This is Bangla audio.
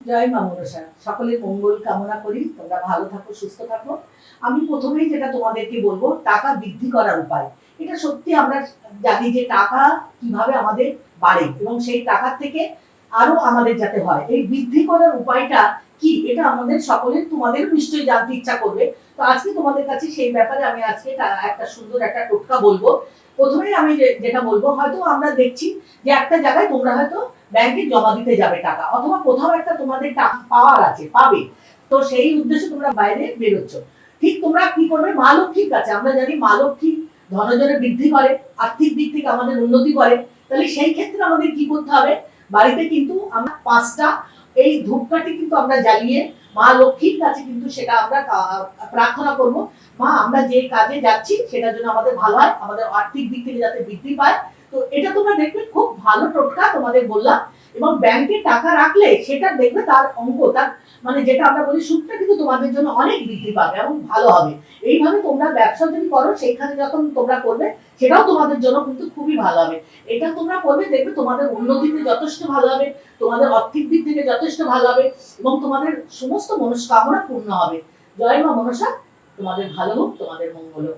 জয় মা মনসা, সকলের মঙ্গল কামনা করি। তোমরা ভালো থাকো, সুস্থ থাকো। আমি প্রথমেই যেটা তোমাদেরকে বলবো, টাকা বৃদ্ধি করার উপায়। এটা সত্যি আমরা জানি যে টাকা কিভাবে আমাদের বাড়ে এবং সেই টাকার থেকে আরো আমাদের যাতে হয়, এই বৃদ্ধি করার উপায়টা কি, এটা আমাদের সকলের, তোমাদের নিশ্চয়ই জানতে ইচ্ছা করবে। তো আজকে তোমাদের কাছে সেই ব্যাপারে আমি আজকে একটা সুন্দর একটা টোটকা বলবো। প্রথমেই আমি যেটা বলবো, হয়তো আমরা দেখছি যে একটা জায়গায় তোমরা হয়তো ব্যাংকে জমা দিতে যাবে টাকা, অথবা কোথাও একটা তোমাদের টাকা পাওয়ার আছে, পাবে। তো সেই উদ্দেশ্যে তোমরা বাইরে বেরোচ্ছ। ঠিক তোমরা কি করবে, মা লক্ষ্মীর কাছে, আমরা জানি মা লক্ষ্মী ধনজনে বৃদ্ধি করে, আর্থিক দিক থেকে আমাদের উন্নতি করে। তাহলে সেই ক্ষেত্রে আমাদের কি করতে হবে, বাড়িতে কিন্তু আমরা 5টা এই ধূপকাঠি কিন্তু আমরা জ্বালিয়ে মা লক্ষ্মীর কাছে কিন্তু সেটা আমরা প্রার্থনা করব, মা আমরা যে কাজে যাচ্ছি সেটার জন্য আমাদের ভালো হয়, আমাদের আর্থিক দিক থেকে যাতে বৃদ্ধি পায়। তো এটা তোমরা দেখবে খুব ভালো টোটকা তোমাদের বললাম। এবং ব্যাংকে টাকা রাখলে সেটা দেখবে তার অঙ্ক, তার মানে যেটা আমরা বলি সুদটা কিন্তু তোমাদের জন্য অনেক বৃদ্ধি পাবে এবং ভালো হবে। এইভাবে তোমরা ব্যবসা যদি করো, সেখানে যখন তোমরা করবে সেটাও তোমাদের জন্য কিন্তু খুবই ভালো হবে। এটা তোমরা করবে, দেখবে তোমাদের উন্নতিতে যথেষ্ট ভালো হবে, তোমাদের আর্থিক দিক থেকে যথেষ্ট ভালো হবে এবং তোমাদের সমস্ত মনস্কামনা পূর্ণ হবে। জয় মা মনসা, তোমাদের ভালো হোক, তোমাদের মঙ্গল হোক।